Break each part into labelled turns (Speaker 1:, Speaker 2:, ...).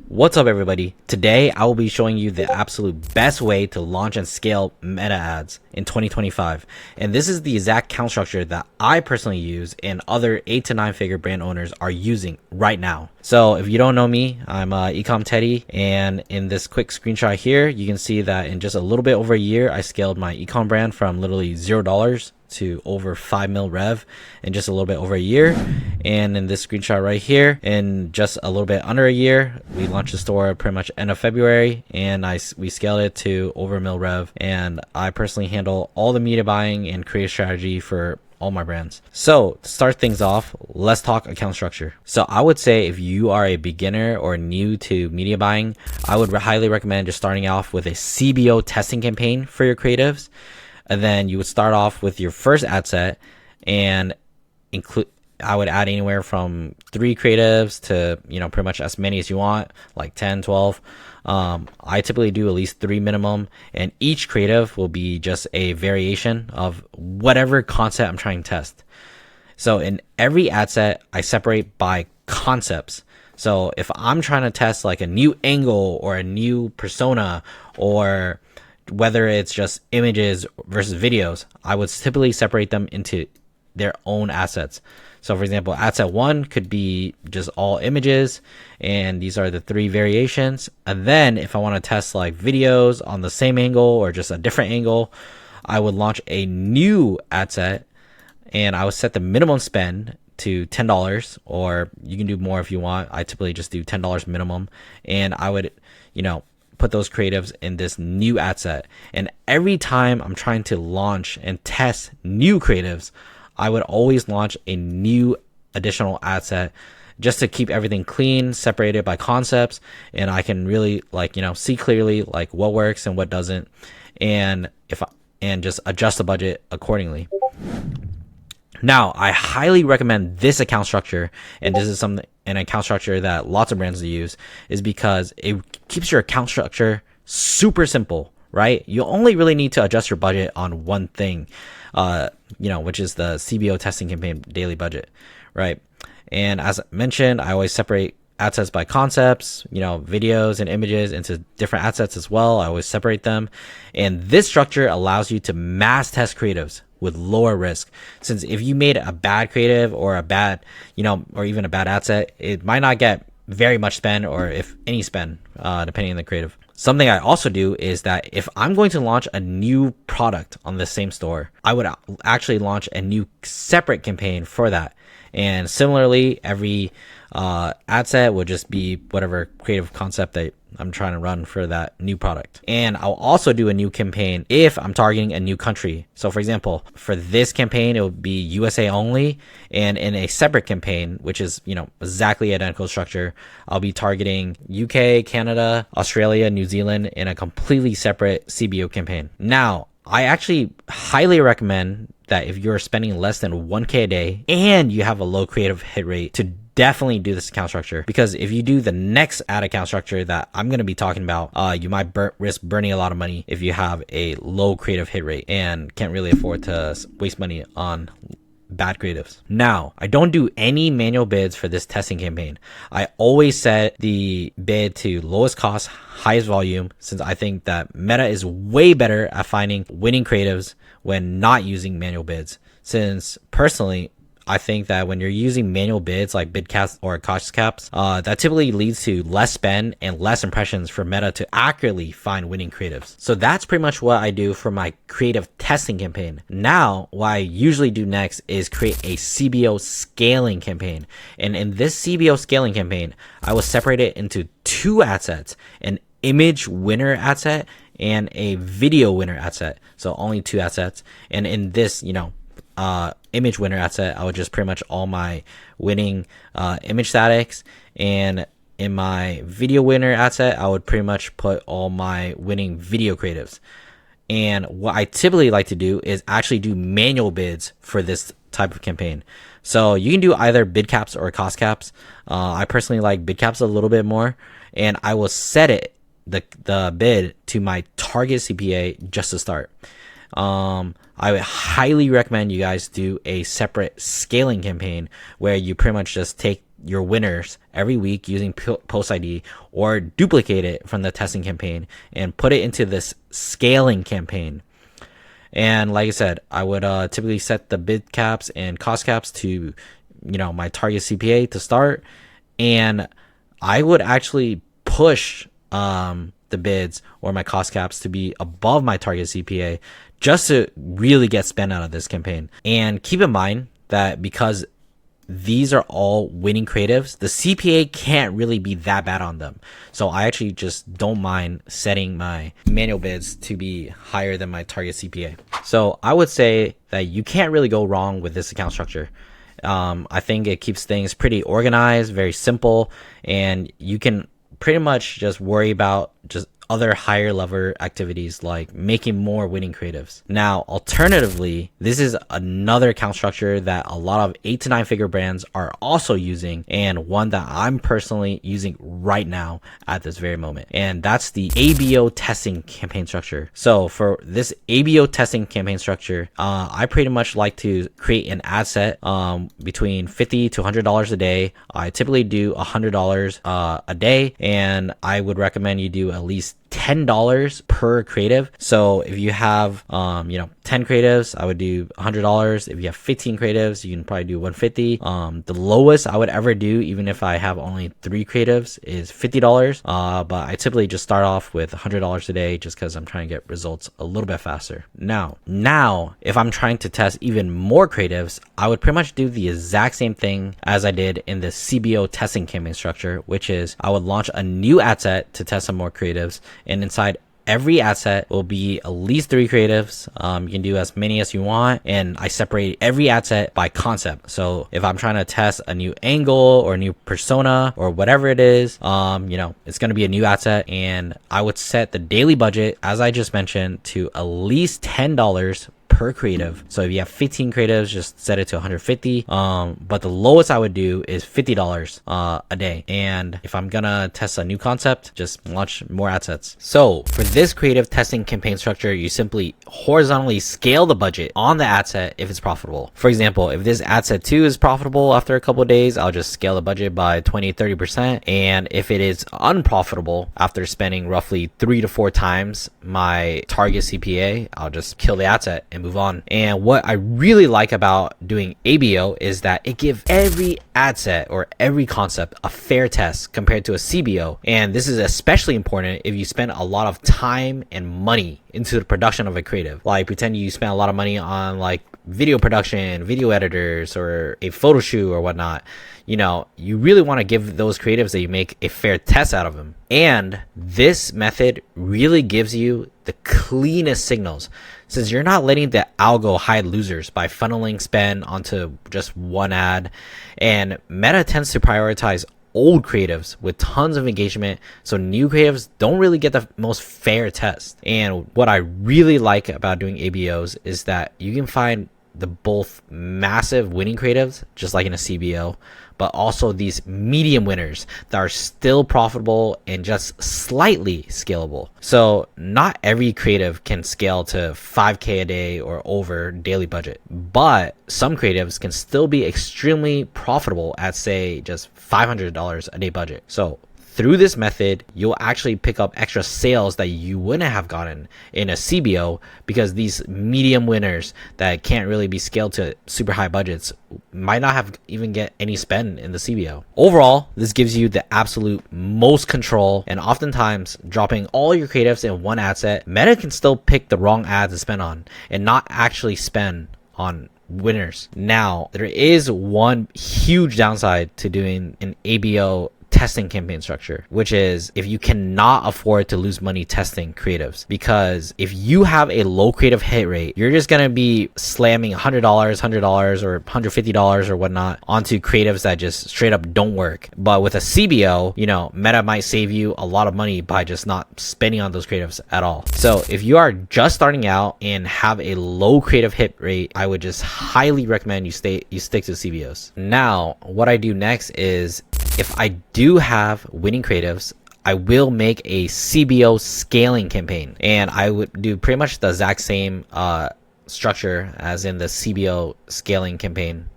Speaker 1: What's up, everybody? Today I will be showing you the absolute best way to launch and scale meta ads in 2025. And this is the exact account structure that I personally use and other 8 to 9 figure brand owners are using right now. So if you don't know me, I'm Ecom Teddy, and in this quick screenshot here, you can see that in just a little bit over a year, I scaled my ecom brand from literally $0 to over 5 mil rev in just a little bit over a year. And in this screenshot right here, in just a little bit under a year, we launched the store pretty much end of February, and we scaled it to over a mil rev. And I personally handle all the media buying and creative strategy for all my brands. So to start things off, let's talk account structure. So I would say if you are a beginner or new to media buying, I would highly recommend just starting off with a CBO testing campaign for your creatives. And then you would start off with your first ad set and I would add anywhere from 3 creatives to, pretty much as many as you want, like 10, 12. I typically do at least 3 minimum, and each creative will be just a variation of whatever concept I'm trying to test. So in every ad set, I separate by concepts. So if I'm trying to test like a new angle or a new persona, or whether it's just images versus videos, I would typically separate them into their own assets. So for example, ad set 1 could be just all images, and these are the 3 variations. And then if I want to test like videos on the same angle or just a different angle, I would launch a new ad set, and I would set the minimum spend to $10, or you can do more if you want. I typically just do $10 minimum, and I would, put those creatives in this new ad set. And every time I'm trying to launch and test new creatives, I would always launch a new additional ad set just to keep everything clean, separated by concepts, and I can really see clearly like what works and what doesn't, and just adjust the budget accordingly. Now, I highly recommend this account structure, and this is an account structure that lots of brands use, is because it keeps your account structure super simple, right? You only really need to adjust your budget on one thing, which is the CBO testing campaign daily budget, right? And as I mentioned, I always separate ad sets by concepts, videos and images into different ad sets as well. I always separate them. And this structure allows you to mass test creatives with lower risk. Since if you made a bad creative or a bad, or even a bad ad set, it might not get very much spend, or if any spend, depending on the creative. Something I also do is that if I'm going to launch a new product on the same store, I would actually launch a new separate campaign for that. And similarly, every ad set would just be whatever creative concept that I'm trying to run for that new product. And I'll also do a new campaign if I'm targeting a new country. So for example, for this campaign, it would be USA only. And in a separate campaign, which is, exactly identical structure, I'll be targeting UK, Canada, Australia, New Zealand in a completely separate CBO campaign. Now, I actually highly recommend that if you're spending less than 1K a day and you have a low creative hit rate, to definitely do this account structure. Because if you do the next ad account structure that I'm going to be talking about, you might risk burning a lot of money if you have a low creative hit rate and can't really afford to waste money on bad creatives. Now, I don't do any manual bids for this testing campaign. I always set the bid to lowest cost, highest volume, since I think that Meta is way better at finding winning creatives when not using manual bids. Since personally, I think that when you're using manual bids like Bidcaps or cost caps, that typically leads to less spend and less impressions for Meta to accurately find winning creatives. So that's pretty much what I do for my creative testing campaign. Now, what I usually do next is create a CBO scaling campaign. And in this CBO scaling campaign, I will separate it into 2 ad sets, an image winner ad set and a video winner ad set. So only 2 ad sets. And in this, image winner ad set, I would just pretty much all my winning image statics, and in my video winner ad set, I would pretty much put all my winning video creatives. And what I typically like to do is actually do manual bids for this type of campaign. So you can do either bid caps or cost caps. I personally like bid caps a little bit more, and I will set it the bid to my target CPA just to start. I would highly recommend you guys do a separate scaling campaign where you pretty much just take your winners every week using post ID, or duplicate it from the testing campaign and put it into this scaling campaign. And like I said, I would typically set the bid caps and cost caps to, my target CPA to start. And I would actually push the bids or my cost caps to be above my target CPA just to really get spend out of this campaign. And keep in mind that because these are all winning creatives, the CPA can't really be that bad on them. So I actually just don't mind setting my manual bids to be higher than my target CPA. So I would say that you can't really go wrong with this account structure. I think it keeps things pretty organized, very simple, and you can pretty much just worry about just other higher level activities like making more winning creatives. Now, alternatively, this is another account structure that a lot of 8 to 9 figure brands are also using, and one that I'm personally using right now at this very moment. And that's the ABO testing campaign structure. So for this ABO testing campaign structure, I pretty much like to create an ad set between $50 to $100 a day. I typically do $100 a day, and I would recommend you do at least $10 per creative. So if you have 10 creatives, I would do $100. If you have 15 creatives, you can probably do $150. The lowest I would ever do, even if I have only 3 creatives, is $50. But I typically just start off with $100 a day just because I'm trying to get results a little bit faster. Now if I'm trying to test even more creatives, I would pretty much do the exact same thing as I did in the CBO testing campaign structure, which is I would launch a new ad set to test some more creatives. And inside every ad set will be at least 3 creatives. You can do as many as you want. And I separate every ad set by concept. So if I'm trying to test a new angle or a new persona or whatever it is, it's going to be a new ad set. And I would set the daily budget, as I just mentioned, to at least $10 per creative. So if you have 15 creatives, just set it to 150. But the lowest I would do is $50 a day. And if I'm gonna test a new concept, just launch more ad sets. So for this creative testing campaign structure, you simply horizontally scale the budget on the ad set if it's profitable. For example, if this ad set 2 is profitable after a couple of days, I'll just scale the budget by 20-30%. And if it is unprofitable after spending roughly 3 to 4 times my target CPA, I'll just kill the ad set and move on. And what I really like about doing ABO is that it gives every ad set or every concept a fair test compared to a CBO. And this is especially important if you spend a lot of time and money into the production of a creative. Like pretend you spend a lot of money on like video production, video editors, or a photo shoot or whatnot. You really want to give those creatives that you make a fair test out of them. And this method really gives you the cleanest signals, since you're not letting the algo hide losers by funneling spend onto just one ad. And Meta tends to prioritize old creatives with tons of engagement, so new creatives don't really get the most fair test. And what I really like about doing ABOs is that you can find the both massive winning creatives, just like in a CBO, but also these medium winners that are still profitable and just slightly scalable. So not every creative can scale to 5K a day or over daily budget, but some creatives can still be extremely profitable at, say, just $500 a day budget. So through this method, you'll actually pick up extra sales that you wouldn't have gotten in a CBO, because these medium winners that can't really be scaled to super high budgets might not have even get any spend in the CBO. Overall, this gives you the absolute most control, and oftentimes dropping all your creatives in one ad set, Meta can still pick the wrong ad to spend on and not actually spend on winners. Now, there is one huge downside to doing an ABO testing campaign structure, which is if you cannot afford to lose money testing creatives. Because if you have a low creative hit rate, you're just going to be slamming $100 or $150 or whatnot onto creatives that just straight up don't work. But with a CBO, Meta might save you a lot of money by just not spending on those creatives at all. So if you are just starting out and have a low creative hit rate, I would just highly recommend you stick to CBOs. Now, what I do next is, if I do have winning creatives, I will make a CBO scaling campaign, and I would do pretty much the exact same structure as in the CBO scaling campaign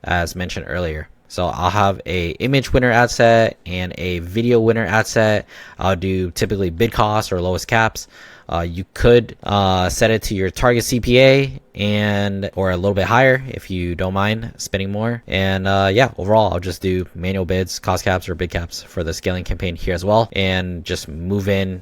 Speaker 1: as mentioned earlier. So I'll have a image winner ad set and a video winner ad set. I'll do typically bid cost or lowest caps. You could set it to your target CPA or a little bit higher if you don't mind spending more. And yeah, overall, I'll just do manual bids, cost caps, or bid caps for the scaling campaign here as well, and just move in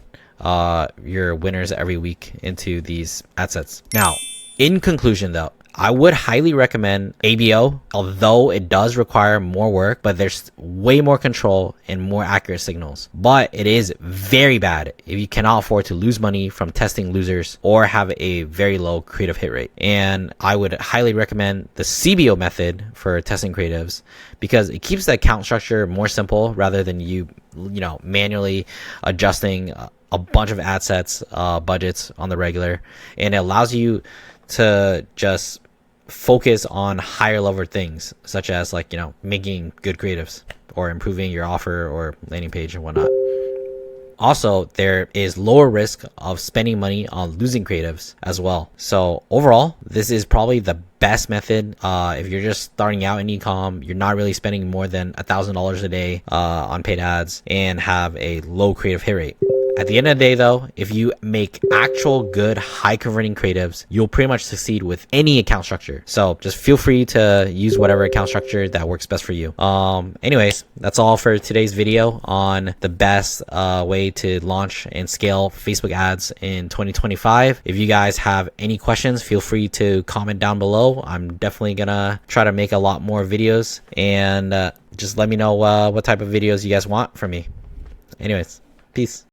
Speaker 1: your winners every week into these ad sets. Now, in conclusion though, I would highly recommend ABO, although it does require more work, but there's way more control and more accurate signals. But it is very bad if you cannot afford to lose money from testing losers or have a very low creative hit rate. And I would highly recommend the CBO method for testing creatives because it keeps the account structure more simple rather than you manually adjusting a bunch of ad sets, budgets on the regular, and it allows you to just focus on higher level things such as making good creatives or improving your offer or landing page and whatnot. Also, there is lower risk of spending money on losing creatives as well. So overall, this is probably the best method if you're just starting out in e-com, you're not really spending more than $1,000 a day on paid ads, and have a low creative hit rate. At the end of the day though, if you make actual good high converting creatives, you'll pretty much succeed with any account structure. So just feel free to use whatever account structure that works best for you. Anyways, that's all for today's video on the best way to launch and scale Facebook ads in 2025. If you guys have any questions, feel free to comment down below. I'm definitely gonna try to make a lot more videos, and just let me know what type of videos you guys want from me. Anyways, peace.